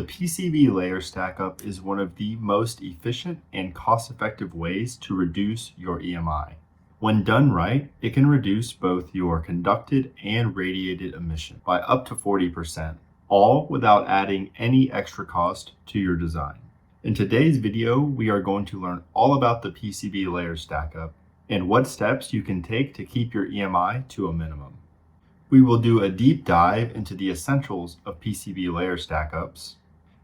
PCB layer stackup is one of the most efficient and cost-effective ways to reduce your EMI. When done right, it can reduce both your conducted and radiated emission by up to 40%, all without adding any extra cost to your design. In today's video, we are going to learn all about the PCB layer stackup and what steps you can take to keep your EMI to a minimum. We will do a deep dive into the essentials of PCB layer stackups,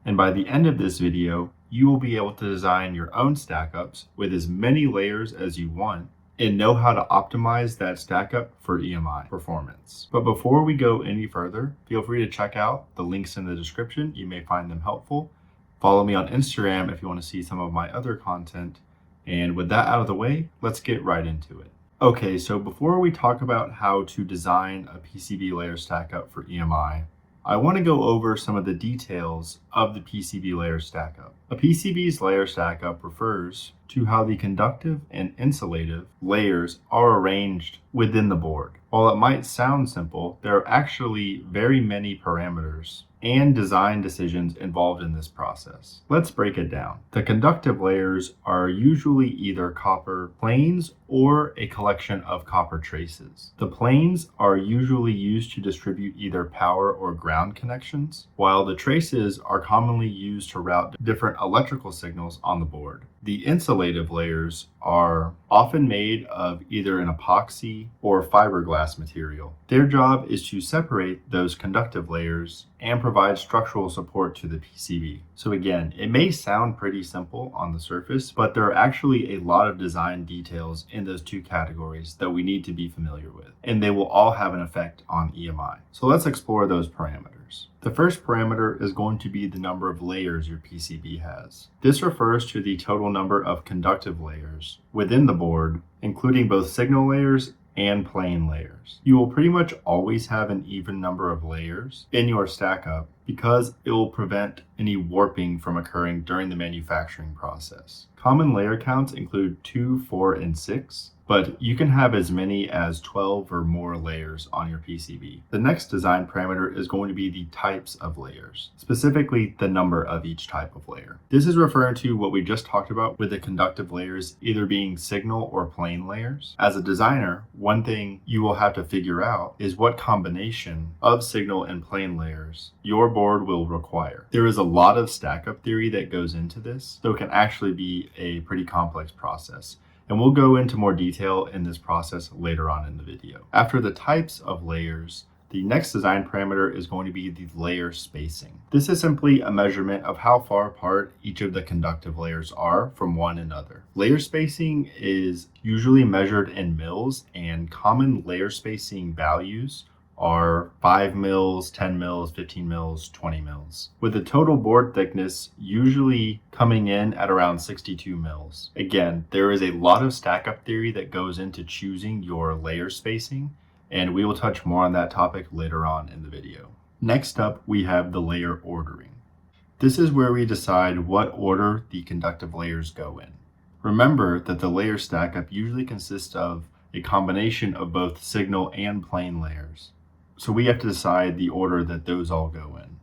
and by the end of this video, you will be able to design your own stackups with as many layers as you want and know how to optimize that stackup for EMI performance. But before we go any further, feel free to check out the links in the description. You may find them helpful. Follow me on Instagram if you want to see some of my other content. And with that out of the way, let's get right into it. Okay, so before we talk about how to design a PCB layer stackup for EMI, I want to go over some of the details of the PCB layer stackup. A PCB's layer stackup refers to how the conductive and insulative layers are arranged within the board. While it might sound simple, there are actually very many parameters and design decisions involved in this process. Let's break it down. The conductive layers are usually either copper planes or a collection of copper traces. The planes are usually used to distribute either power or ground connections, while the traces are commonly used to route different electrical signals on the board. The insulative layers are often made of either an epoxy or fiberglass material. Their job is to separate those conductive layers and provide structural support to the PCB. So again, it may sound pretty simple on the surface, but there are actually a lot of design details in those two categories that we need to be familiar with, and they will all have an effect on EMI. So let's explore those parameters. The first parameter is going to be the number of layers your PCB has. This refers to the total number of conductive layers within the board, including both signal layers and plane layers. You will pretty much always have an even number of layers in your stackup because it will prevent any warping from occurring during the manufacturing process. Common layer counts include 2, 4, and 6, but you can have as many as 12 or more layers on your PCB. The next design parameter is going to be the types of layers, specifically the number of each type of layer. This is referring to what we just talked about with the conductive layers either being signal or plane layers. As a designer, one thing you will have to figure out is what combination of signal and plane layers your board will require. There is a lot of stackup theory that goes into this, so it can actually be a pretty complex process. And we'll go into more detail in this process later on in the video. After the types of layers, the next design parameter is going to be the layer spacing. This is simply a measurement of how far apart each of the conductive layers are from one another. Layer spacing is usually measured in mils, and common layer spacing values are 5 mils, 10 mils, 15 mils, 20 mils, with the total board thickness usually coming in at around 62 mils. Again, there is a lot of stackup theory that goes into choosing your layer spacing, and we will touch more on that topic later on in the video. Next up, we have the layer ordering. This is where we decide what order the conductive layers go in. Remember that the layer stackup usually consists of a combination of both signal and plane layers. So we have to decide the order that those all go in.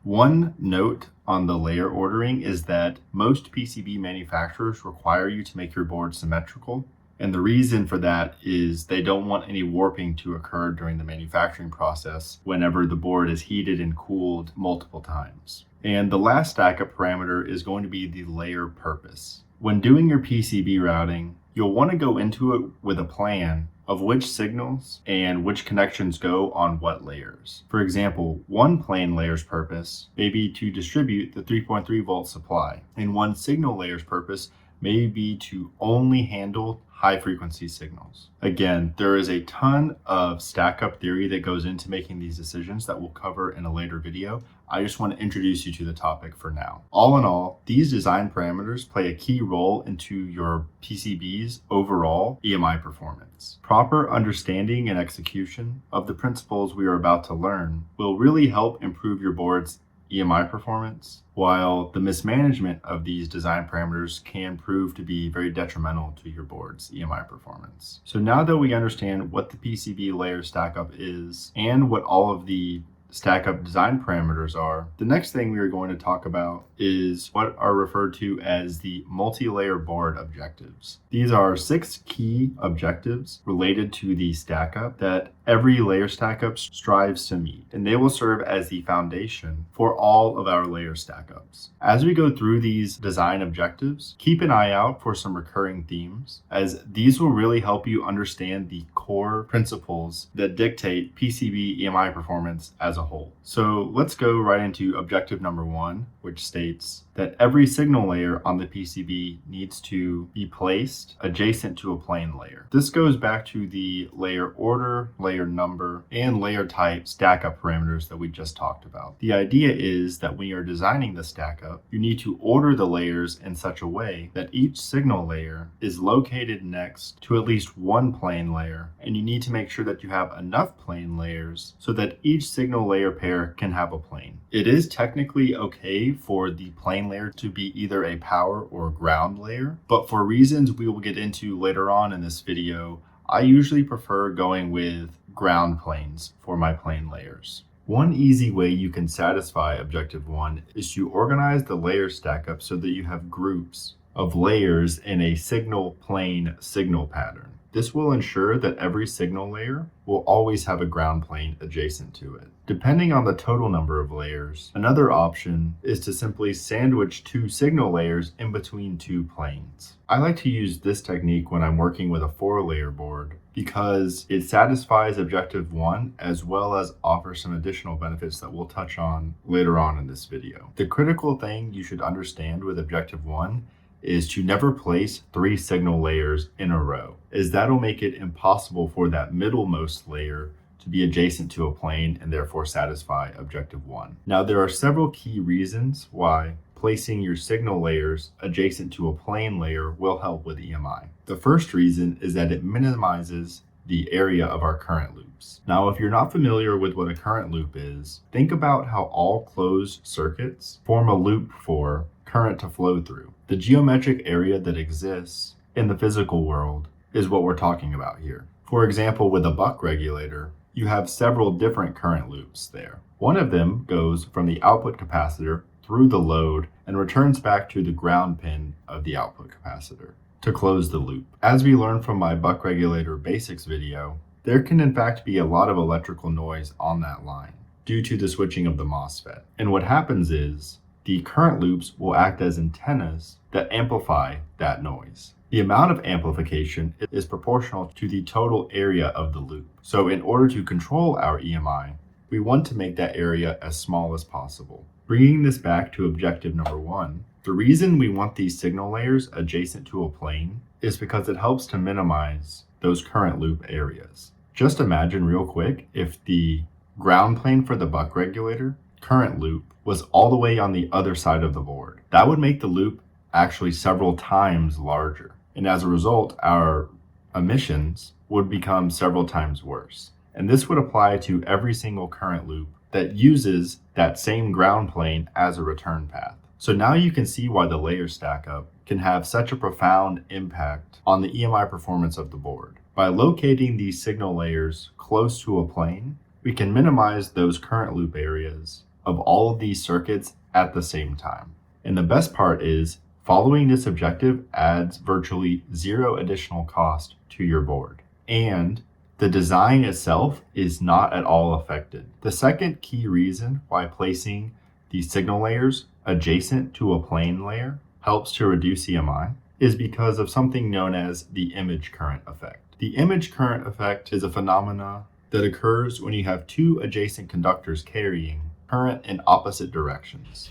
One note on the layer ordering is that most PCB manufacturers require you to make your board symmetrical. And the reason for that is they don't want any warping to occur during the manufacturing process whenever the board is heated and cooled multiple times. And the last stackup parameter is going to be the layer purpose. When doing your PCB routing, you'll want to go into it with a plan of which signals and which connections go on what layers. For example, one plane layer's purpose may be to distribute the 3.3 volt supply, and one signal layer's purpose may be to only handle high frequency signals. Again, there is a ton of stackup theory that goes into making these decisions that we'll cover in a later video. I just want to introduce you to the topic for now. All in all, these design parameters play a key role into your PCB's overall EMI performance. Proper understanding and execution of the principles we are about to learn will really help improve your board's EMI performance, while the mismanagement of these design parameters can prove to be very detrimental to your board's EMI performance. So now that we understand what the PCB layer stackup is and what all of the Stackup design parameters are, the next thing we are going to talk about is what are referred to as the multi-layer board objectives. These are 6 key objectives related to the Stackup that every layer Stackup strives to meet, and they will serve as the foundation for all of our layer Stackups. As we go through these design objectives, keep an eye out for some recurring themes, as these will really help you understand the core principles that dictate PCB EMI performance as a whole. So let's go right into objective number 1, which states that every signal layer on the PCB needs to be placed adjacent to a plane layer. This goes back to the layer order, layer number, and layer type Stackup parameters that we just talked about. The idea is that when you're designing the Stackup, you need to order the layers in such a way that each signal layer is located next to at least one plane layer, and you need to make sure that you have enough plane layers so that each signal layer pair can have a plane. It is technically okay for the plane layer to be either a power or ground layer, but for reasons we will get into later on in this video, I usually prefer going with ground planes for my plane layers. One easy way you can satisfy objective 1 is to organize the layer Stackup so that you have groups of layers in a signal plane signal pattern. This will ensure that every signal layer will always have a ground plane adjacent to it. Depending on the total number of layers, another option is to simply sandwich 2 signal layers in between 2 planes. I like to use this technique when I'm working with a 4-layer board because it satisfies objective 1 as well as offers some additional benefits that we'll touch on later on in this video. The critical thing you should understand with objective 1 is to never place 3 signal layers in a row, as that'll make it impossible for that middlemost layer to be adjacent to a plane and therefore satisfy objective 1. Now, there are several key reasons why placing your signal layers adjacent to a plane layer will help with EMI. The first reason is that it minimizes the area of our current loops. Now, if you're not familiar with what a current loop is, think about how all closed circuits form a loop for current to flow through. The geometric area that exists in the physical world is what we're talking about here. For example, with a buck regulator, you have several different current loops there. One of them goes from the output capacitor through the load and returns back to the ground pin of the output capacitor to close the loop. As we learned from my buck regulator basics video, there can in fact be a lot of electrical noise on that line due to the switching of the MOSFET. And what happens is the current loops will act as antennas that amplify that noise. The amount of amplification is proportional to the total area of the loop. So in order to control our EMI, we want to make that area as small as possible. Bringing this back to objective number 1, the reason we want these signal layers adjacent to a plane is because it helps to minimize those current loop areas. Just imagine real quick if the ground plane for the buck regulator current loop was all the way on the other side of the board. That would make the loop actually several times larger. And as a result, our emissions would become several times worse. And this would apply to every single current loop that uses that same ground plane as a return path. So now you can see why the layer Stackup can have such a profound impact on the EMI performance of the board. By locating these signal layers close to a plane, we can minimize those current loop areas of all of these circuits at the same time. And the best part is, following this objective adds virtually 0 additional cost to your board. And the design itself is not at all affected. The second key reason why placing these signal layers adjacent to a plane layer helps to reduce EMI is because of something known as the image current effect. The image current effect is a phenomena that occurs when you have 2 adjacent conductors carrying current in opposite directions,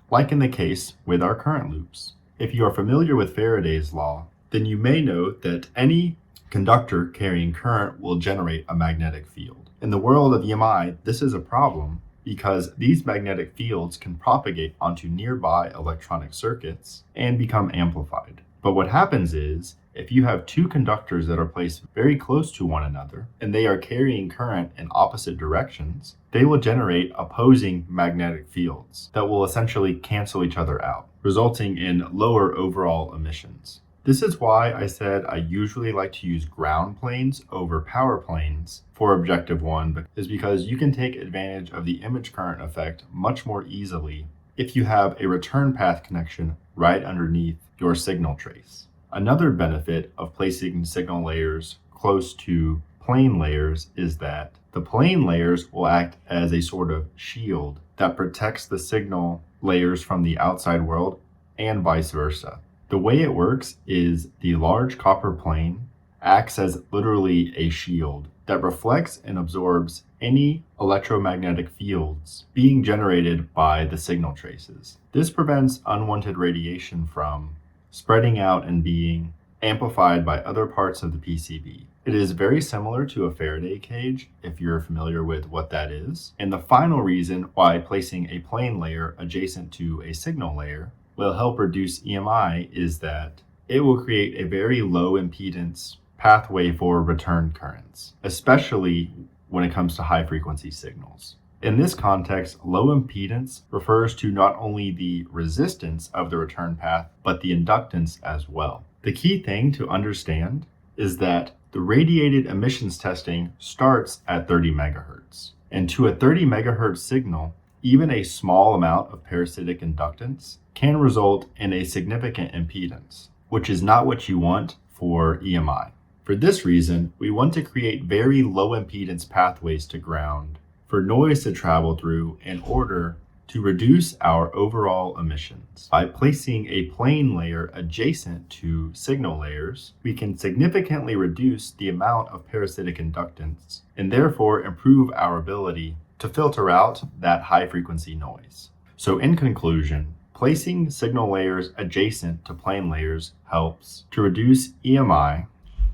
like in the case with our current loops. If you are familiar with Faraday's law, then you may know that any conductor carrying current will generate a magnetic field. In the world of EMI, this is a problem because these magnetic fields can propagate onto nearby electronic circuits and become amplified. But what happens is, if you have 2 conductors that are placed very close to one another and they are carrying current in opposite directions, they will generate opposing magnetic fields that will essentially cancel each other out, resulting in lower overall emissions. This is why I said I usually like to use ground planes over power planes for objective 1, is because you can take advantage of the image current effect much more easily if you have a return path connection right underneath your signal trace. Another benefit of placing signal layers close to plane layers is that the plane layers will act as a sort of shield that protects the signal layers from the outside world and vice versa. The way it works is the large copper plane acts as literally a shield that reflects and absorbs any electromagnetic fields being generated by the signal traces. This prevents unwanted radiation from spreading out and being amplified by other parts of the PCB. It is very similar to a Faraday cage, if you're familiar with what that is. And the final reason why placing a plane layer adjacent to a signal layer will help reduce EMI is that it will create a very low impedance pathway for return currents, especially when it comes to high frequency signals. In this context, low impedance refers to not only the resistance of the return path, but the inductance as well. The key thing to understand is that the radiated emissions testing starts at 30 megahertz. And to a 30 megahertz signal, even a small amount of parasitic inductance can result in a significant impedance, which is not what you want for EMI. For this reason, we want to create very low impedance pathways to ground for noise to travel through in order to reduce our overall emissions. By placing a plane layer adjacent to signal layers, we can significantly reduce the amount of parasitic inductance and therefore improve our ability to filter out that high frequency noise. So in conclusion, placing signal layers adjacent to plane layers helps to reduce EMI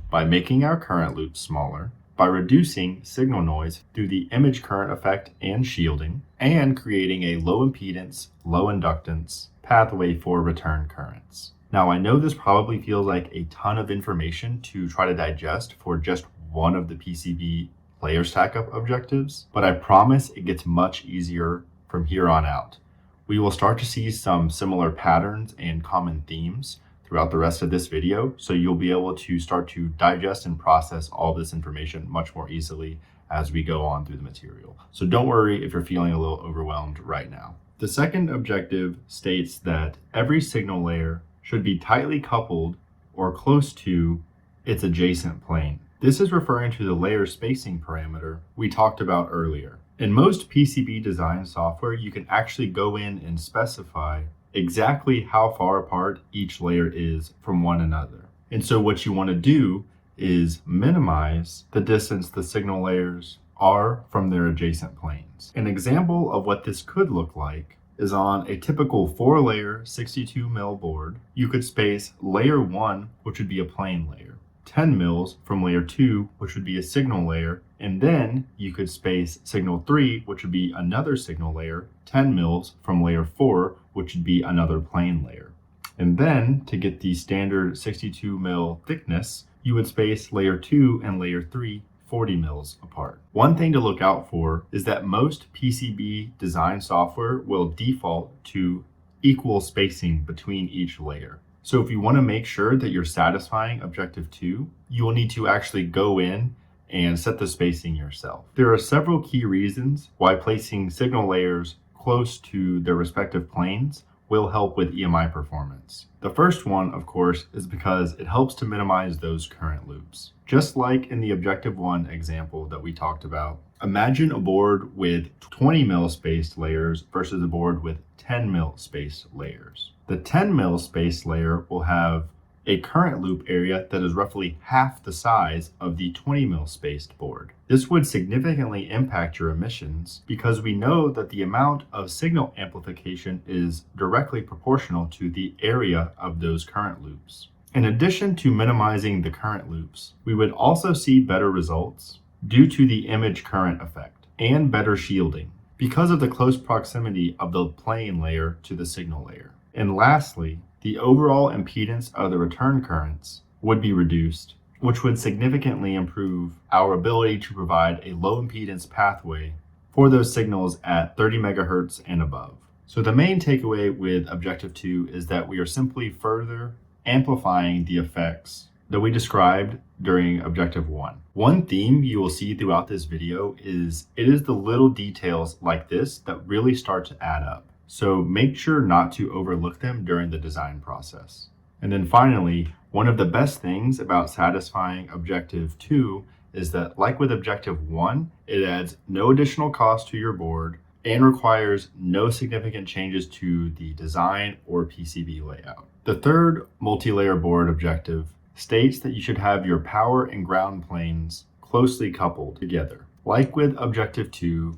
by making our current loops smaller, by reducing signal noise through the image current effect and shielding, and creating a low impedance, low inductance pathway for return currents. Now, I know this probably feels like a ton of information to try to digest for just one of the PCB layer stackup objectives, but I promise it gets much easier from here on out. We will start to see some similar patterns and common themes throughout the rest of this video, so you'll be able to start to digest and process all this information much more easily as we go on through the material. So don't worry if you're feeling a little overwhelmed right now. The second objective states that every signal layer should be tightly coupled or close to its adjacent plane. This is referring to the layer spacing parameter we talked about earlier. In most PCB design software, you can actually go in and specify exactly how far apart each layer is from one another. And so what you want to do is minimize the distance the signal layers are from their adjacent planes. An example of what this could look like is on a typical 4-layer 62 mil board. You could space layer 1, which would be a plane layer, 10 mils from layer 2, which would be a signal layer, and then you could space signal 3, which would be another signal layer, 10 mils from layer 4, which would be another plane layer. And then to get the standard 62 mil thickness, you would space layer 2 and layer 3 40 mils apart. One thing to look out for is that most PCB design software will default to equal spacing between each layer. So if you want to make sure that you're satisfying objective 2, you will need to actually go in and set the spacing yourself. There are several key reasons why placing signal layers close to their respective planes will help with EMI performance. The first one, of course, is because it helps to minimize those current loops. Just like in the objective 1 example that we talked about, imagine a board with 20 mil spaced layers versus a board with 10 mil spaced layers. The 10 mil spaced layer will have a current loop area that is roughly half the size of the 20 mil spaced board. This would significantly impact your emissions because we know that the amount of signal amplification is directly proportional to the area of those current loops. In addition to minimizing the current loops, we would also see better results due to the image current effect and better shielding because of the close proximity of the plane layer to the signal layer. And lastly, the overall impedance of the return currents would be reduced, which would significantly improve our ability to provide a low impedance pathway for those signals at 30 megahertz and above. So the main takeaway with objective 2 is that we are simply further amplifying the effects that we described during Objective 1. One theme you will see throughout this video is it is the little details like this that really start to add up. So make sure not to overlook them during the design process. And then finally, one of the best things about satisfying Objective 2 is that, like with Objective 1, it adds no additional cost to your board and requires no significant changes to the design or PCB layout. The third multi-layer board objective states that you should have your power and ground planes closely coupled together. Like with Objective 2,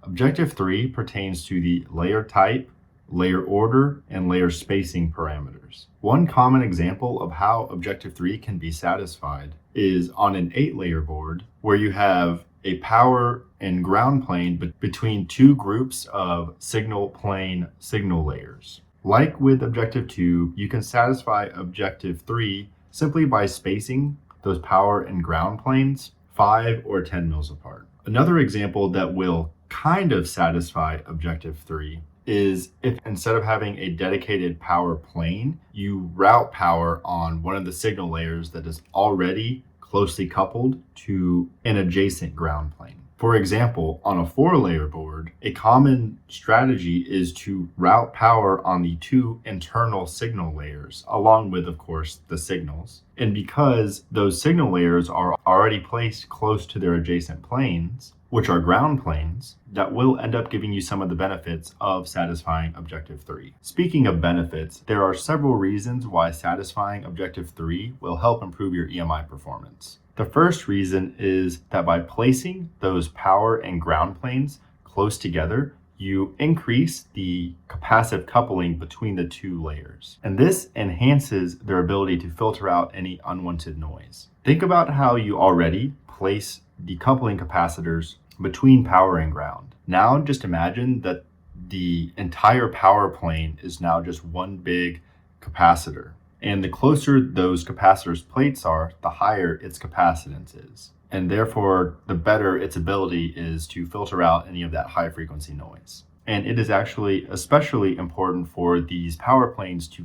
Objective 3 pertains to the layer type, layer order, and layer spacing parameters. One common example of how Objective 3 can be satisfied is on an 8-layer board where you have a power and ground plane between two groups of signal plane signal layers. Like with Objective 2, you can satisfy Objective 3 simply by spacing those power and ground planes 5 or 10 mils apart. Another example that will kind of satisfy Objective 3 is if instead of having a dedicated power plane, you route power on one of the signal layers that is already closely coupled to an adjacent ground plane. For example, on a 4-layer board, a common strategy is to route power on the two internal signal layers, along with, of course, the signals. And because those signal layers are already placed close to their adjacent planes, which are ground planes, that will end up giving you some of the benefits of satisfying Objective 3. Speaking of benefits, there are several reasons why satisfying Objective 3 will help improve your EMI performance. The first reason is that by placing those power and ground planes close together, you increase the capacitive coupling between the two layers. And this enhances their ability to filter out any unwanted noise. Think about how you already place decoupling capacitors between power and ground. Now just imagine that the entire power plane is now just one big capacitor. And the closer those capacitors' plates are, the higher its capacitance is. And therefore, the better its ability is to filter out any of that high frequency noise. And it is actually especially important for these power planes to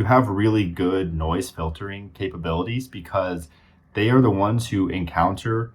have really good noise filtering capabilities, because they are the ones who encounter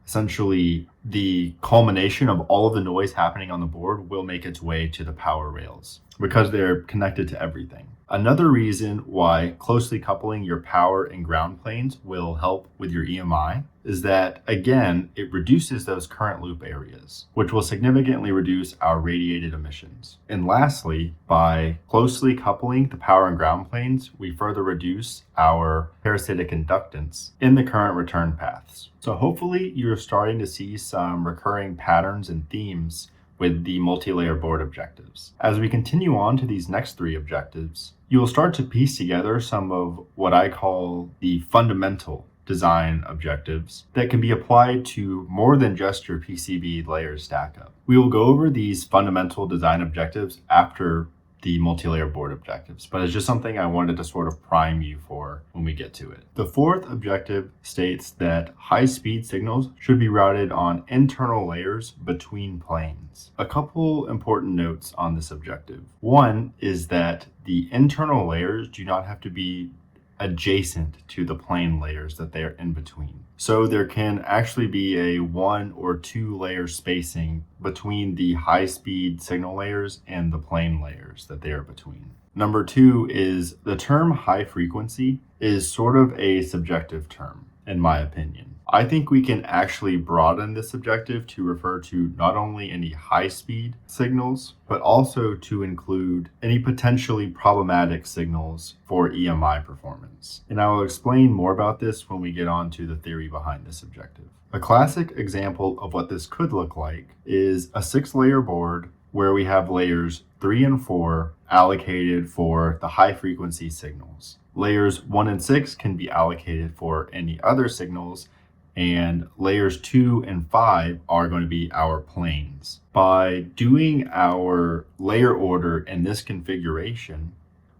essentially the culmination of all of the noise happening on the board will make its way to the power rails because they're connected to everything. Another reason why closely coupling your power and ground planes will help with your EMI is that, again, it reduces those current loop areas, which will significantly reduce our radiated emissions. And lastly, by closely coupling the power and ground planes, we further reduce our parasitic inductance in the current return paths. So hopefully you're starting to see some recurring patterns and themes with the multi-layer board objectives. As we continue on to these next 3 objectives, you will start to piece together some of what I call the fundamental design objectives that can be applied to more than just your PCB layer stack up. We will go over these fundamental design objectives after the multi-layer board objectives, but it's just something I wanted to sort of prime you for when we get to it. The 4th objective states that high-speed signals should be routed on internal layers between planes. A couple important notes on this objective. One is that the internal layers do not have to be adjacent to the plane layers that they are in between. So there can actually be a 1 or 2 layer spacing between the high speed signal layers and the plane layers that they are between. Number 2 is the term high frequency is sort of a subjective term, in my opinion. I think we can actually broaden this objective to refer to not only any high-speed signals, but also to include any potentially problematic signals for EMI performance. And I will explain more about this when we get on to the theory behind this objective. A classic example of what this could look like is a 6-layer board where we have layers 3 and 4 allocated for the high-frequency signals. Layers 1 and 6 can be allocated for any other signals, and layers 2 and 5 are going to be our planes. By doing our layer order in this configuration,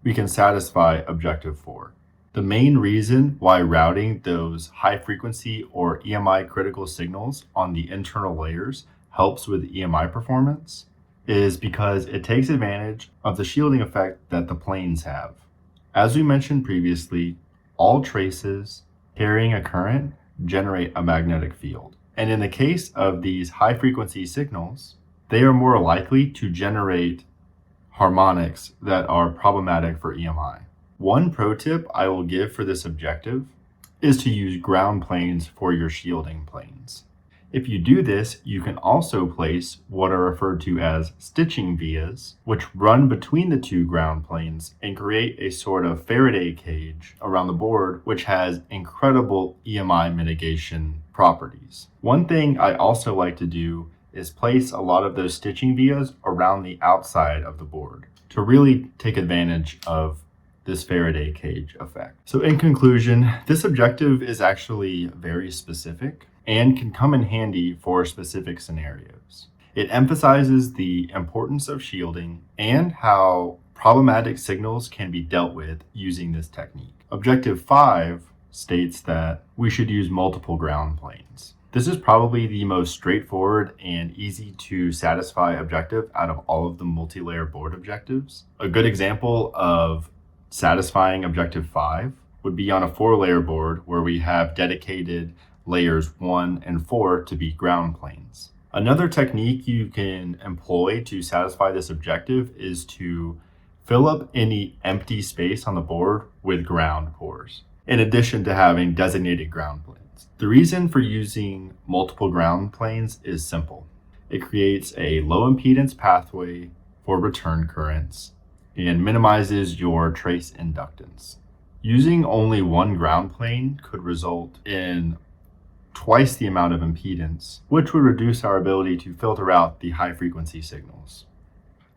we can satisfy objective 4. The main reason why routing those high frequency or EMI critical signals on the internal layers helps with EMI performance is because it takes advantage of the shielding effect that the planes have. As we mentioned previously, all traces carrying a current generate a magnetic field. And in the case of these high frequency signals, they are more likely to generate harmonics that are problematic for EMI. One pro tip I will give for this objective is to use ground planes for your shielding planes. If you do this, you can also place what are referred to as stitching vias, which run between the two ground planes and create a sort of Faraday cage around the board, which has incredible EMI mitigation properties. One thing I also like to do is place a lot of those stitching vias around the outside of the board to really take advantage of this Faraday cage effect. So in conclusion, this objective is actually very specific and can come in handy for specific scenarios. It emphasizes the importance of shielding and how problematic signals can be dealt with using this technique. Objective 5 states that we should use multiple ground planes. This is probably the most straightforward and easy to satisfy objective out of all of the multi-layer board objectives. A good example of satisfying objective 5 would be on a 4-layer board where we have dedicated layers 1 and 4 to be ground planes. Another technique you can employ to satisfy this objective is to fill up any empty space on the board with ground cores, in addition to having designated ground planes. The reason for using multiple ground planes is simple. It creates a low impedance pathway for return currents and minimizes your trace inductance. Using only one ground plane could result in twice the amount of impedance, which would reduce our ability to filter out the high frequency signals.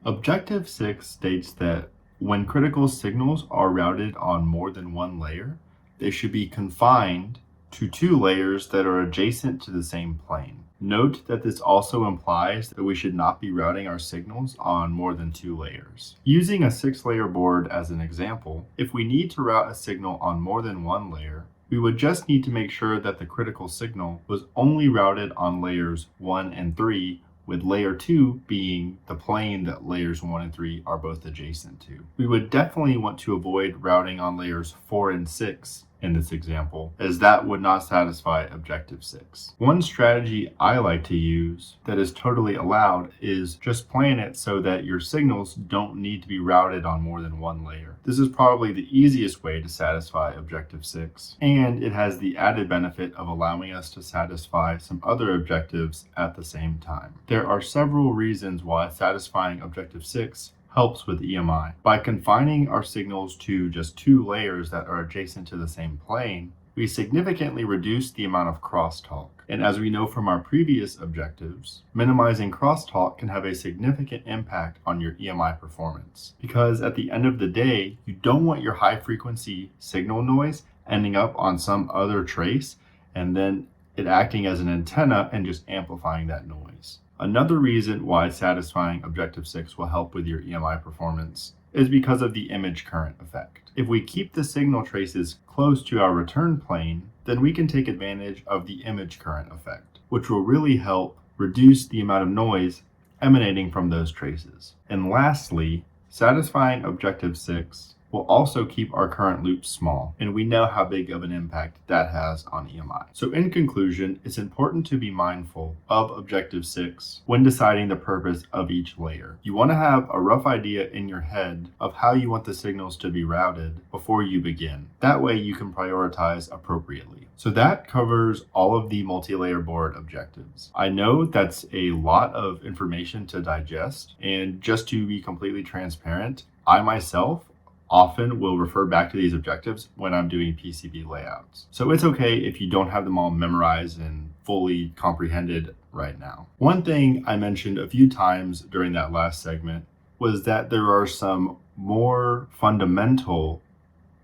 Objective 6 states that when critical signals are routed on more than one layer, they should be confined to 2 layers that are adjacent to the same plane. Note that this also implies that we should not be routing our signals on more than 2 layers. Using a 6-layer board as an example, if we need to route a signal on more than one layer, we would just need to make sure that the critical signal was only routed on layers 1 and 3, with layer 2 being the plane that layers 1 and 3 are both adjacent to. We would definitely want to avoid routing on layers 4 and 6 in this example, as that would not satisfy objective 6. One strategy I like to use that is totally allowed is just plan it so that your signals don't need to be routed on more than one layer. This is probably the easiest way to satisfy objective 6, and it has the added benefit of allowing us to satisfy some other objectives at the same time. There are several reasons why satisfying objective 6 helps with EMI. By confining our signals to just 2 layers that are adjacent to the same plane, we significantly reduce the amount of crosstalk. And as we know from our previous objectives, minimizing crosstalk can have a significant impact on your EMI performance. Because at the end of the day, you don't want your high frequency signal noise ending up on some other trace and then it acting as an antenna and just amplifying that noise. Another reason why satisfying objective 6 will help with your EMI performance is because of the image current effect. If we keep the signal traces close to our return plane, then we can take advantage of the image current effect, which will really help reduce the amount of noise emanating from those traces. And lastly, satisfying objective 6 will also keep our current loops small, and we know how big of an impact that has on EMI. So in conclusion, it's important to be mindful of objective 6 when deciding the purpose of each layer. You want to have a rough idea in your head of how you want the signals to be routed before you begin. That way you can prioritize appropriately. So that covers all of the multi-layer board objectives. I know that's a lot of information to digest, and just to be completely transparent, I myself often will refer back to these objectives when I'm doing PCB layouts. So it's okay if you don't have them all memorized and fully comprehended right now. One thing I mentioned a few times during that last segment was that there are some more fundamental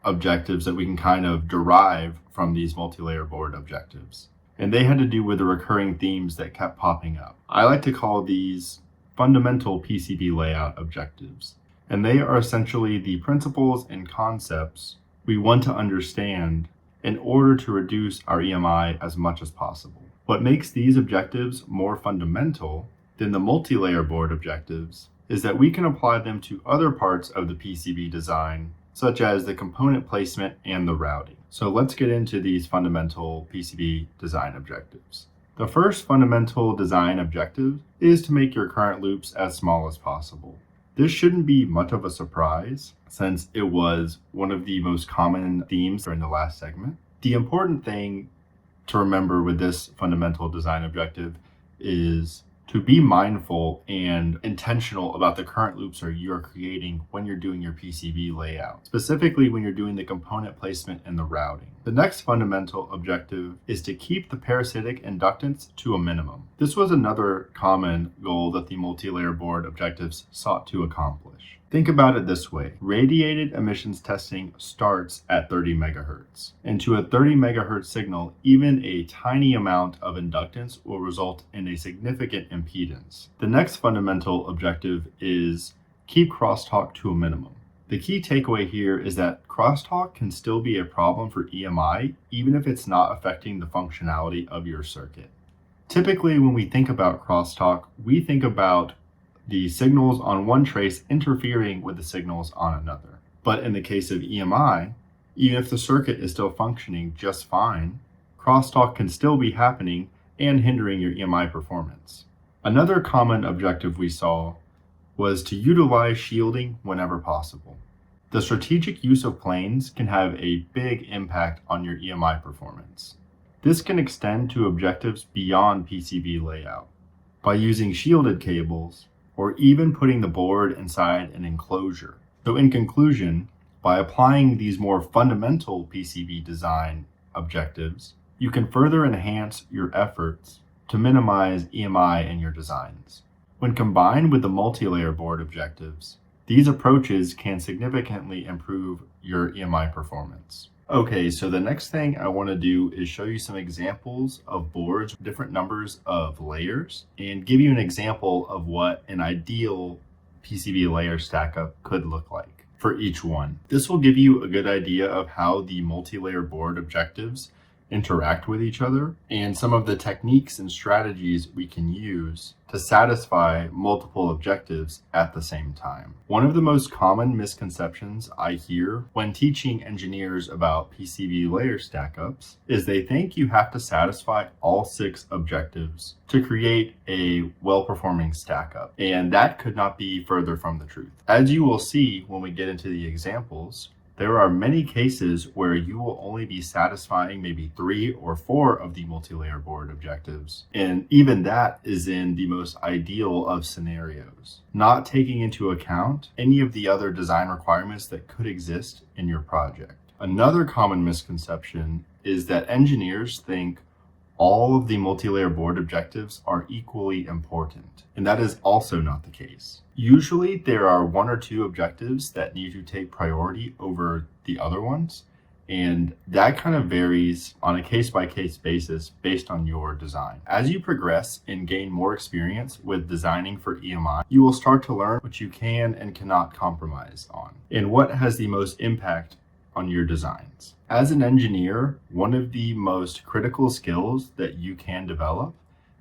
objectives that we can kind of derive from these multi-layer board objectives. And they had to do with the recurring themes that kept popping up. I like to call these fundamental PCB layout objectives. And they are essentially the principles and concepts we want to understand in order to reduce our EMI as much as possible. What makes these objectives more fundamental than the multi-layer board objectives is that we can apply them to other parts of the PCB design such as the component placement and the routing. So let's get into these fundamental PCB design objectives. The first fundamental design objective is to make your current loops as small as possible. This shouldn't be much of a surprise since it was one of the most common themes during the last segment. The important thing to remember with this fundamental design objective is to be mindful and intentional about the current loops you're creating when you're doing your PCB layout, specifically when you're doing the component placement and the routing. The next fundamental objective is to keep the parasitic inductance to a minimum. This was another common goal that the multi-layer board objectives sought to accomplish. Think about it this way. Radiated emissions testing starts at 30 megahertz. And to a 30 megahertz signal, even a tiny amount of inductance will result in a significant impedance. The next fundamental objective is keep crosstalk to a minimum. The key takeaway here is that crosstalk can still be a problem for EMI, even if it's not affecting the functionality of your circuit. Typically, when we think about crosstalk, we think about the signals on one trace interfering with the signals on another. But in the case of EMI, even if the circuit is still functioning just fine, crosstalk can still be happening and hindering your EMI performance. Another common objective we saw was to utilize shielding whenever possible. The strategic use of planes can have a big impact on your EMI performance. This can extend to objectives beyond PCB layout. By using shielded cables, or even putting the board inside an enclosure. So in conclusion, by applying these more fundamental PCB design objectives, you can further enhance your efforts to minimize EMI in your designs. When combined with the multi-layer board objectives, these approaches can significantly improve your EMI performance. Okay, so the next thing I want to do is show you some examples of boards with different numbers of layers and give you an example of what an ideal PCB layer stackup could look like for each one. This will give you a good idea of how the multi-layer board objectives interact with each other and some of the techniques and strategies we can use to satisfy multiple objectives at the same time. One of the most common misconceptions I hear when teaching engineers about PCB layer stackups is they think you have to satisfy all 6 objectives to create a well-performing stackup, and that could not be further from the truth. As you will see when we get into the examples, there are many cases where you will only be satisfying maybe 3 or 4 of the multi-layer board objectives. And even that is in the most ideal of scenarios, not taking into account any of the other design requirements that could exist in your project. Another common misconception is that engineers think all of the multi-layer board objectives are equally important, and that is also not the case. Usually there are 1 or 2 objectives that need to take priority over the other ones, and that kind of varies on a case-by-case basis based on your design. As you progress and gain more experience with designing for EMI, you will start to learn what you can and cannot compromise on, and what has the most impact on your designs. As an engineer, one of the most critical skills that you can develop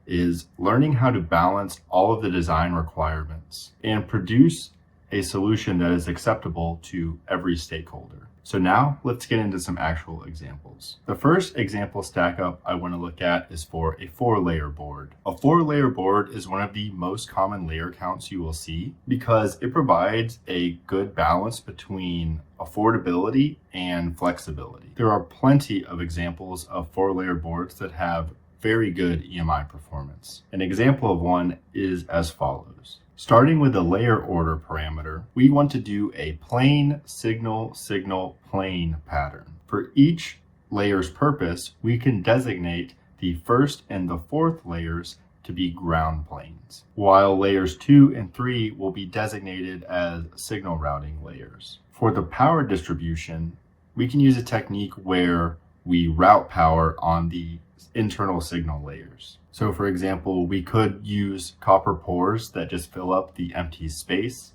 is learning how to balance all of the design requirements and produce a solution that is acceptable to every stakeholder. So now let's get into some actual examples. The first example stackup I want to look at is for a 4-layer board. A 4-layer board is one of the most common layer counts you will see because it provides a good balance between affordability and flexibility. There are plenty of examples of 4-layer boards that have very good EMI performance. An example of one is as follows. Starting with the layer order parameter, we want to do a plane signal signal plane pattern. For each layer's purpose, we can designate the first and the 4th layers to be ground planes, while layers 2 and 3 will be designated as signal routing layers. For the power distribution, we can use a technique where we route power on the internal signal layers. So for example, we could use copper pores that just fill up the empty space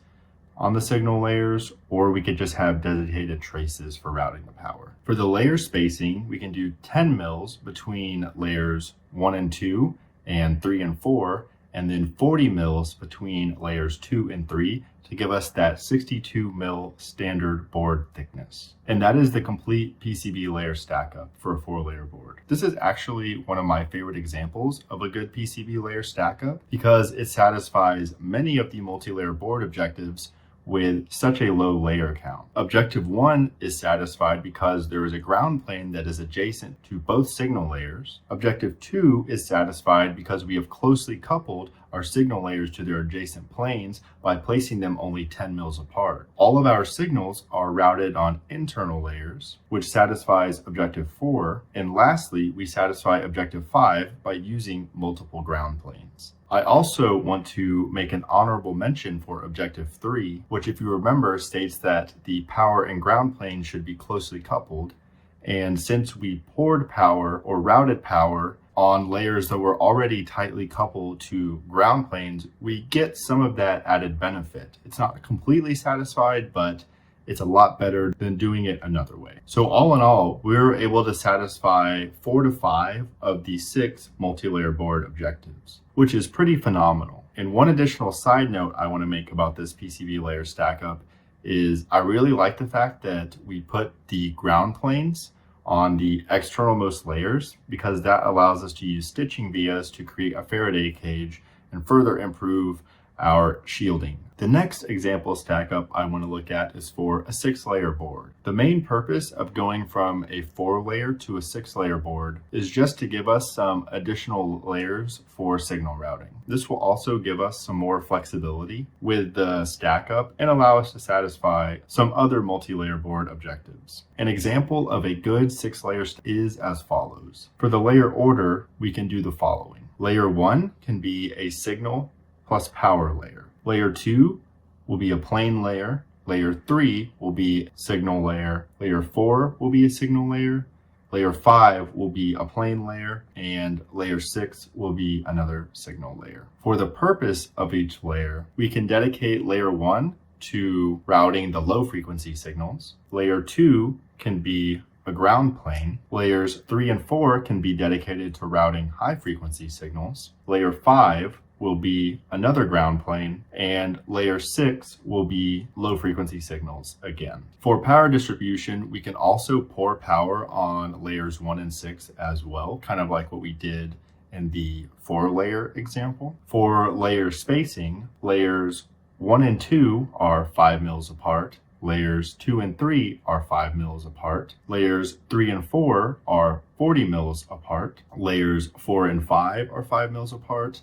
on the signal layers, or we could just have designated traces for routing the power. For the layer spacing, we can do 10 mils between layers 1 and 2 and 3 and 4, and then 40 mils between layers 2 and 3 to give us that 62 mil standard board thickness. And that is the complete PCB layer stack up for a 4-layer board. This is actually one of my favorite examples of a good PCB layer stack up because it satisfies many of the multi-layer board objectives with such a low layer count. Objective 1 is satisfied because there is a ground plane that is adjacent to both signal layers. Objective 2 is satisfied because we have closely coupled our signal layers to their adjacent planes by placing them only 10 mils apart. All of our signals are routed on internal layers, which satisfies objective 4. And lastly, we satisfy objective 5 by using multiple ground planes. I also want to make an honorable mention for objective 3, which, if you remember, states that the power and ground plane should be closely coupled. And since we poured power or routed power on layers that were already tightly coupled to ground planes, we get some of that added benefit. It's not completely satisfied, but it's a lot better than doing it another way. So all in all, we were able to satisfy 4 to 5 of the 6 multi-layer board objectives, which is pretty phenomenal. And one additional side note I want to make about this PCB layer stack up is I really like the fact that we put the ground planes on the externalmost layers because that allows us to use stitching vias to create a Faraday cage and further improve our shielding. The next example stack up I want to look at is for a 6-layer board. The main purpose of going from a 4-layer to a 6-layer board is just to give us some additional layers for signal routing. This will also give us some more flexibility with the stack up and allow us to satisfy some other multi-layer board objectives. An example of a good 6-layer is as follows. For the layer order, we can do the following. Layer 1 can be a signal plus power layer. Layer 2 will be a plane layer. Layer 3 will be signal layer. Layer 4 will be a signal layer. Layer 5 will be a plane layer, and layer 6 will be another signal layer. For the purpose of each layer, we can dedicate layer 1 to routing the low frequency signals. Layer 2 can be a ground plane. Layers 3 and 4 can be dedicated to routing high frequency signals. Layer 5 will be another ground plane, and layer 6 will be low frequency signals again. For power distribution, we can also pour power on layers 1 and 6 as well, kind of like what we did in the 4-layer example. For layer spacing, layers 1 and 2 are 5 mils apart. Layers 2 and 3 are 5 mils apart. Layers 3 and 4 are 40 mils apart. Layers 4 and 5 are 5 mils apart.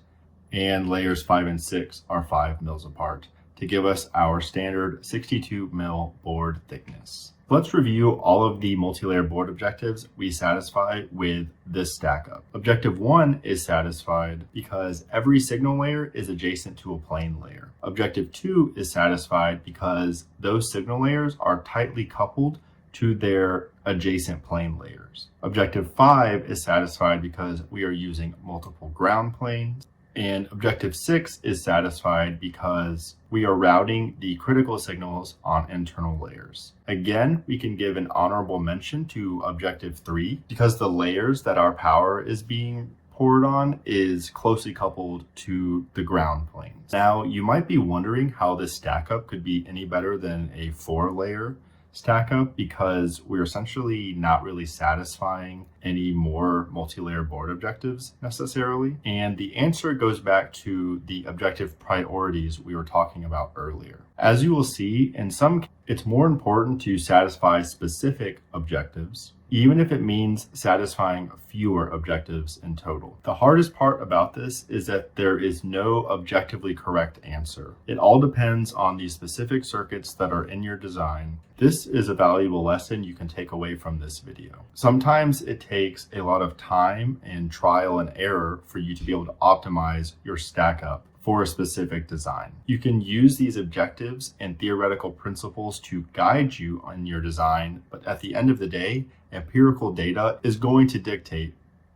And layers 5 and 6 are 5 mils apart to give us our standard 62 mil board thickness. Let's review all of the multi-layer board objectives we satisfy with this stack up. Objective 1 is satisfied because every signal layer is adjacent to a plane layer. Objective 2 is satisfied because those signal layers are tightly coupled to their adjacent plane layers. Objective 5 is satisfied because we are using multiple ground planes. And objective 6 is satisfied because we are routing the critical signals on internal layers. Again, we can give an honorable mention to objective 3 because the layers that our power is being poured on is closely coupled to the ground planes. Now, you might be wondering how this stack up could be any better than a 4-layer stack up because we're essentially not really satisfying any more multi-layer board objectives necessarily. And the answer goes back to the objective priorities we were talking about earlier. As you will see, in some, it's more important to satisfy specific objectives, even if it means satisfying fewer objectives in total. The hardest part about this is that there is no objectively correct answer. It all depends on the specific circuits that are in your design. This is a valuable lesson you can take away from this video. Sometimes it takes a lot of time and trial and error for you to be able to optimize your stack up for a specific design. You can use these objectives and theoretical principles to guide you on your design, but at the end of the day, empirical data is going to dictate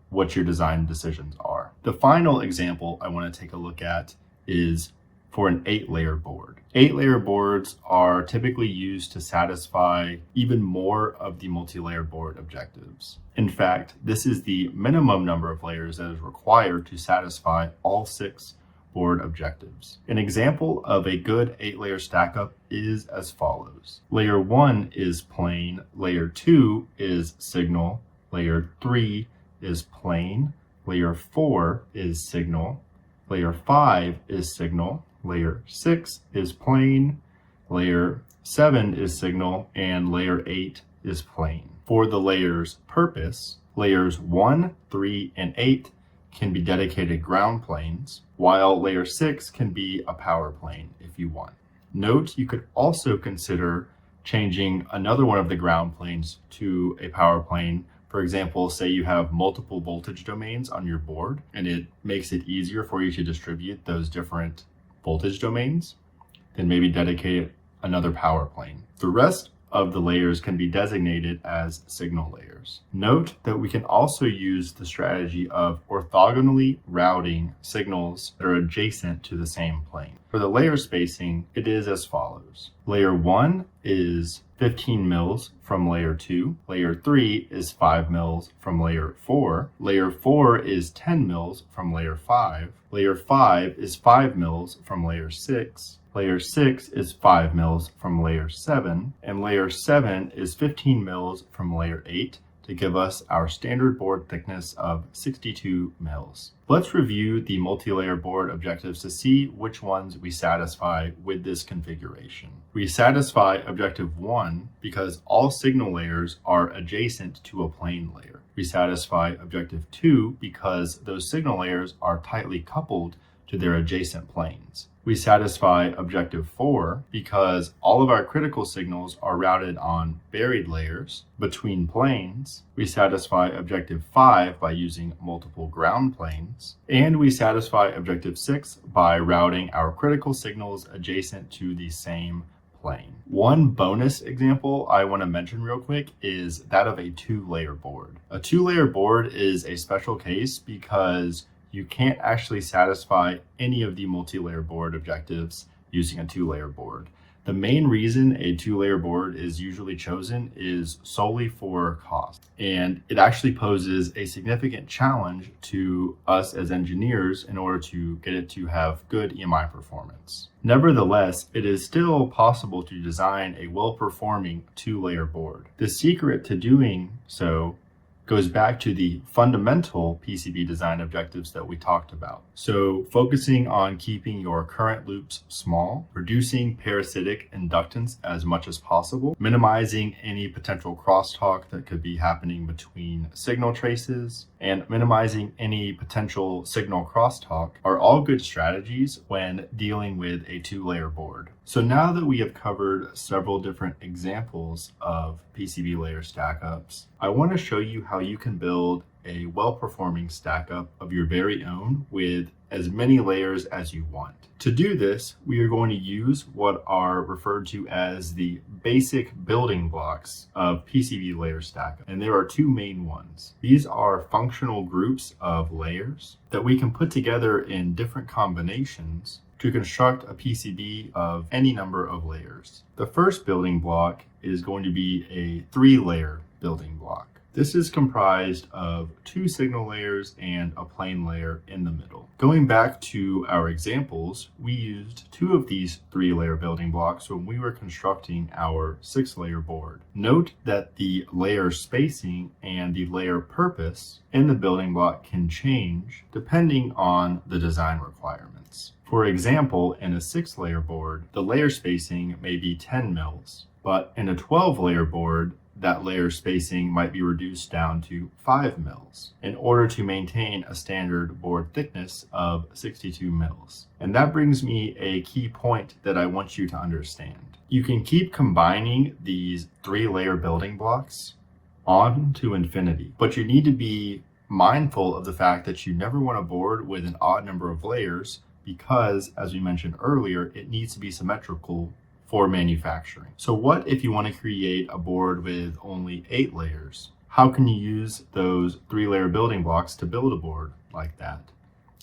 what your design decisions are. The final example I want to take a look at is for an 8-layer board. 8-layer boards are typically used to satisfy even more of the multi-layer board objectives. In fact, this is the minimum number of layers that is required to satisfy all 6 board objectives. An example of a good 8-layer stackup is as follows. Layer 1 is plane, layer 2 is signal, layer 3 is plane, layer 4 is signal, layer 5 is signal, layer 6 is plane, layer 7 is signal, and layer 8 is plane. For the layer's purpose, layers 1, 3, and 8 can be dedicated ground planes, while layer 6 can be a power plane if you want. Note you could also consider changing another one of the ground planes to a power plane. For example, say you have multiple voltage domains on your board and it makes it easier for you to distribute those different voltage domains, then maybe dedicate another power plane. The rest of the layers can be designated as signal layers. Note that we can also use the strategy of orthogonally routing signals that are adjacent to the same plane. For the layer spacing, it is as follows. Layer 1 is 15 mils from layer 2. Layer 3 is 5 mils from layer 4. Layer 4 is 10 mils from layer 5. Layer 5 is 5 mils from layer 6. Layer 6 is 5 mils from layer 7, and layer 7 is 15 mils from layer 8 to give us our standard board thickness of 62 mils. Let's review the multi-layer board objectives to see which ones we satisfy with this configuration. We satisfy objective 1 because all signal layers are adjacent to a plane layer. We satisfy objective 2 because those signal layers are tightly coupled to their adjacent planes. We satisfy objective 4 because all of our critical signals are routed on buried layers between planes. We satisfy objective 5 by using multiple ground planes. And we satisfy objective 6 by routing our critical signals adjacent to the same plane. One bonus example I want to mention real quick is that of a 2-layer board. A 2-layer board is a special case because you can't actually satisfy any of the multi-layer board objectives using a 2-layer board. The main reason a 2-layer board is usually chosen is solely for cost, and it actually poses a significant challenge to us as engineers in order to get it to have good EMI performance. Nevertheless, it is still possible to design a well-performing 2-layer board. The secret to doing so goes back to the fundamental PCB design objectives that we talked about. So focusing on keeping your current loops small, reducing parasitic inductance as much as possible, minimizing any potential crosstalk that could be happening between signal traces, and minimizing any potential signal crosstalk are all good strategies when dealing with a 2-layer board. So now that we have covered several different examples of PCB layer stackups, I want to show you how you can build a well-performing stackup of your very own with as many layers as you want. To do this, we are going to use what are referred to as the basic building blocks of PCB layer stackup, and there are 2 main ones. These are functional groups of layers that we can put together in different combinations to construct a PCB of any number of layers. The first building block is going to be a 3-layer building block. This is comprised of 2 signal layers and a plane layer in the middle. Going back to our examples, we used 2 of these 3-layer building blocks when we were constructing our 6-layer board. Note that the layer spacing and the layer purpose in the building block can change depending on the design requirements. For example, in a 6-layer board, the layer spacing may be 10 mils, but in a 12-layer board, that layer spacing might be reduced down to 5 mils in order to maintain a standard board thickness of 62 mils. And that brings me a key point that I want you to understand. You can keep combining these 3-layer building blocks on to infinity, but you need to be mindful of the fact that you never want a board with an odd number of layers because, as we mentioned earlier, it needs to be symmetrical for manufacturing. So what if you want to create a board with only 8 layers? How can you use those 3-layer building blocks to build a board like that?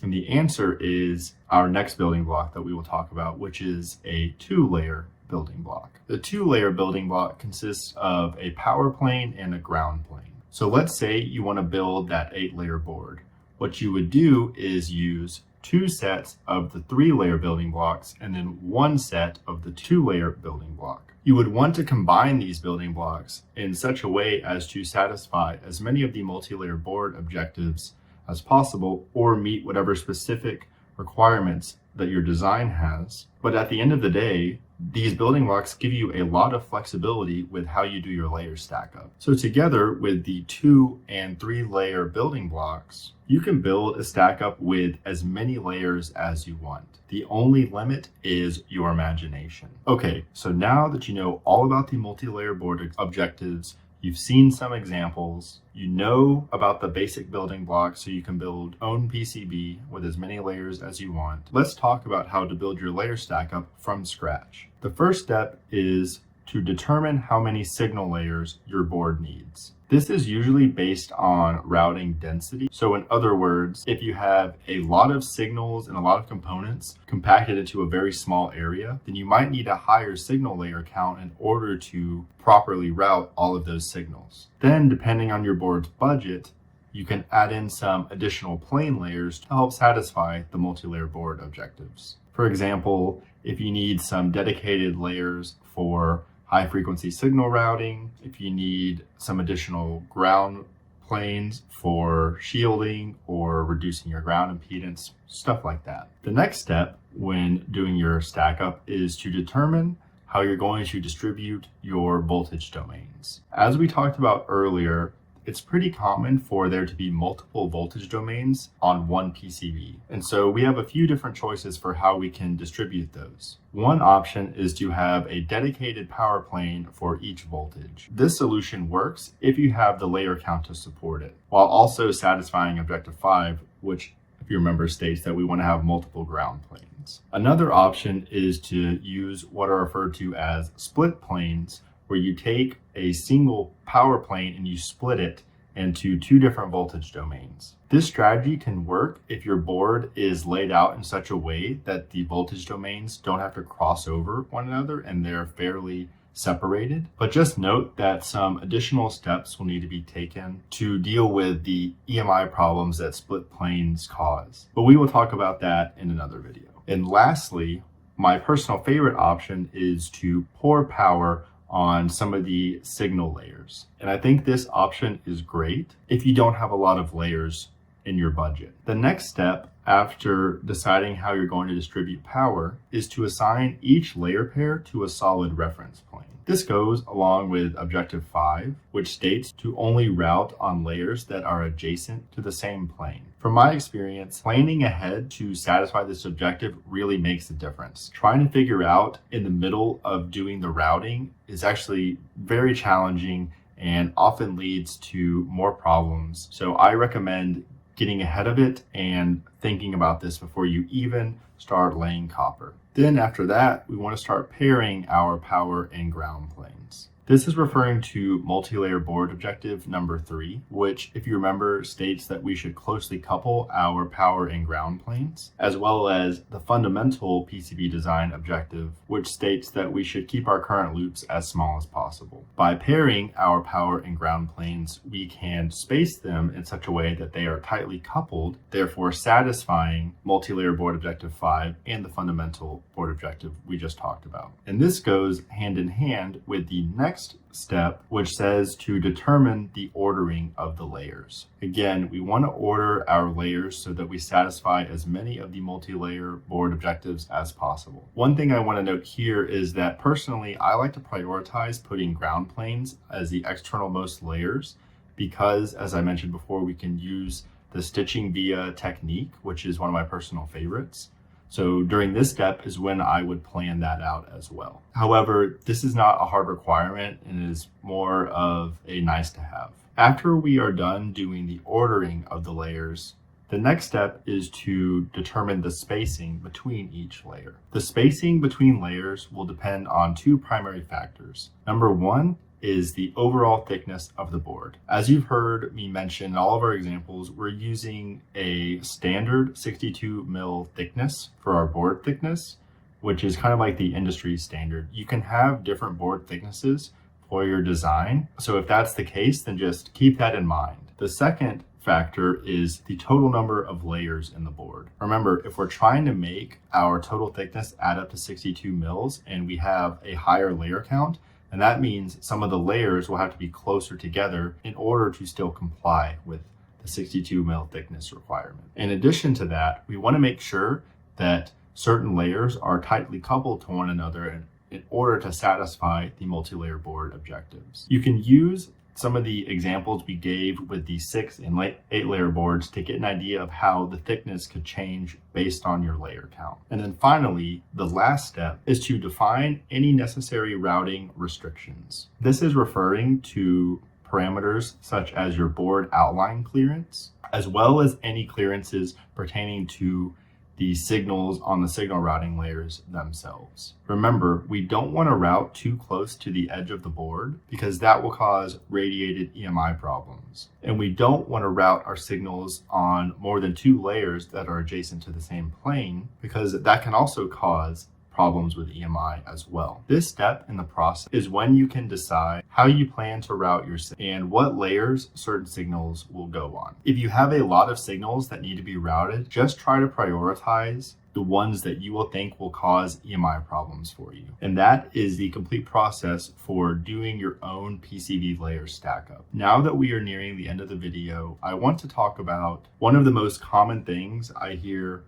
And the answer is our next building block that we will talk about, which is a 2-layer building block. The 2-layer building block consists of a power plane and a ground plane. So let's say you want to build that 8-layer board. What you would do is use 2 sets of the 3-layer building blocks and then 1 set of the 2-layer building block. You would want to combine these building blocks in such a way as to satisfy as many of the multi-layer board objectives as possible or meet whatever specific requirements that your design has. But at the end of the day, these building blocks give you a lot of flexibility with how you do your layer stack up. So together with the 2 and 3 layer building blocks, you can build a stack up with as many layers as you want. The only limit is your imagination. Okay, so now that you know all about the multi-layer board objectives, you've seen some examples, you know about the basic building blocks so you can build own PCB with as many layers as you want. Let's talk about how to build your layer stack up from scratch. The first step is to determine how many signal layers your board needs. This is usually based on routing density. So in other words, if you have a lot of signals and a lot of components compacted into a very small area, then you might need a higher signal layer count in order to properly route all of those signals. Then, depending on your board's budget, you can add in some additional plane layers to help satisfy the multi-layer board objectives. For example, if you need some dedicated layers for high frequency signal routing, if you need some additional ground planes for shielding or reducing your ground impedance, stuff like that. The next step when doing your stack up is to determine how you're going to distribute your voltage domains. As we talked about earlier, it's pretty common for there to be multiple voltage domains on one PCB. And so we have a few different choices for how we can distribute those. One option is to have a dedicated power plane for each voltage. This solution works if you have the layer count to support it, while also satisfying Objective 5, which, if you remember, states that we want to have multiple ground planes. Another option is to use what are referred to as split planes, where you take a single power plane and you split it into 2 different voltage domains. This strategy can work if your board is laid out in such a way that the voltage domains don't have to cross over one another and they're fairly separated. But just note that some additional steps will need to be taken to deal with the EMI problems that split planes cause. But we will talk about that in another video. And lastly, my personal favorite option is to pour power on some of the signal layers. And I think this option is great if you don't have a lot of layers in your budget. The next step after deciding how you're going to distribute power is to assign each layer pair to a solid reference plane. This goes along with Objective 5, which states to only route on layers that are adjacent to the same plane. From my experience, planning ahead to satisfy this objective really makes a difference. Trying to figure out in the middle of doing the routing is actually very challenging and often leads to more problems. So I recommend getting ahead of it and thinking about this before you even start laying copper. Then after that, we want to start pairing our power and ground planes. This is referring to multi-layer board objective number 3, which, if you remember, states that we should closely couple our power and ground planes, as well as the fundamental PCB design objective, which states that we should keep our current loops as small as possible. By pairing our power and ground planes, we can space them in such a way that they are tightly coupled, therefore satisfying multi-layer board objective 5 and the fundamental board objective we just talked about. And this goes hand in hand with the next step, which says to determine the ordering of the layers. Again, we want to order our layers so that we satisfy as many of the multi-layer board objectives as possible. One thing I want to note here is that personally, I like to prioritize putting ground planes as the external-most layers because, as I mentioned before, we can use the stitching via technique, which is one of my personal favorites. So during this step is when I would plan that out as well. However, this is not a hard requirement and is more of a nice to have. After we are done doing the ordering of the layers, the next step is to determine the spacing between each layer. The spacing between layers will depend on 2 primary factors. Number 1 is the overall thickness of the board. As you've heard me mention in all of our examples, we're using a standard 62 mil thickness for our board thickness, which is kind of like the industry standard. You can have different board thicknesses for your design. So if that's the case, then just keep that in mind. The second factor is the total number of layers in the board. Remember, if we're trying to make our total thickness add up to 62 mils and we have a higher layer count, and that means some of the layers will have to be closer together in order to still comply with the 62 mil thickness requirement. In addition to that, we want to make sure that certain layers are tightly coupled to one another in order to satisfy the multi-layer board objectives. You can use some of the examples we gave with the 6 and 8 layer boards to get an idea of how the thickness could change based on your layer count. And then finally, the last step is to define any necessary routing restrictions. This is referring to parameters such as your board outline clearance, as well as any clearances pertaining to the signals on the signal routing layers themselves. Remember, we don't want to route too close to the edge of the board because that will cause radiated EMI problems. And we don't want to route our signals on more than 2 layers that are adjacent to the same plane because that can also cause problems with EMI as well. This step in the process is when you can decide how you plan to route your signals and what layers certain signals will go on. If you have a lot of signals that need to be routed, just try to prioritize the ones that you will think will cause EMI problems for you. And that is the complete process for doing your own PCB layer stack up. Now that we are nearing the end of the video, I want to talk about one of the most common things I hear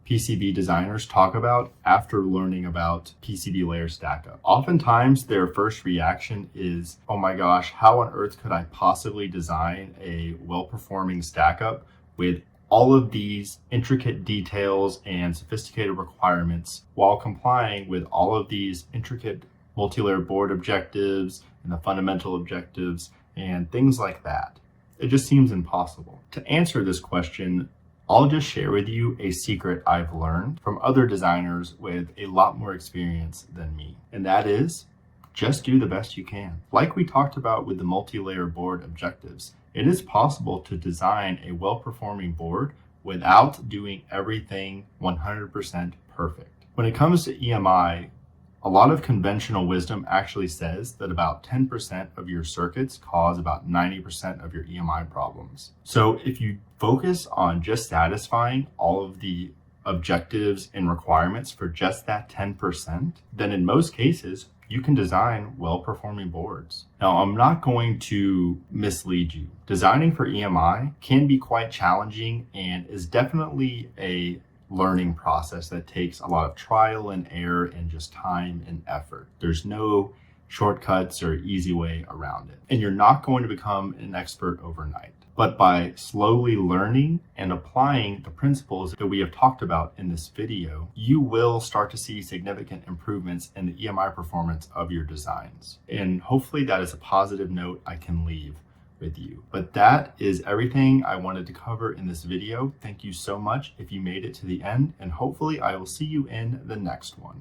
PCB designers talk about after learning about PCB layer stackup. Oftentimes their first reaction is, oh my gosh, how on earth could I possibly design a well-performing stackup with all of these intricate details and sophisticated requirements while complying with all of these intricate multi-layer board objectives and the fundamental objectives and things like that. It just seems impossible. To answer this question, I'll just share with you a secret I've learned from other designers with a lot more experience than me. And that is, just do the best you can. Like we talked about with the multi-layer board objectives, it is possible to design a well-performing board without doing everything 100% perfect. When it comes to EMI, a lot of conventional wisdom actually says that about 10% of your circuits cause about 90% of your EMI problems. So if you focus on just satisfying all of the objectives and requirements for just that 10%, then in most cases, you can design well-performing boards. Now, I'm not going to mislead you. Designing for EMI can be quite challenging and is definitely a learning process that takes a lot of trial and error and just time and effort. There's no shortcuts or easy way around it. And you're not going to become an expert overnight. But by slowly learning and applying the principles that we have talked about in this video, you will start to see significant improvements in the EMI performance of your designs. And hopefully that is a positive note I can leave with you. But that is everything I wanted to cover in this video. Thank you so much if you made it to the end, and hopefully I will see you in the next one.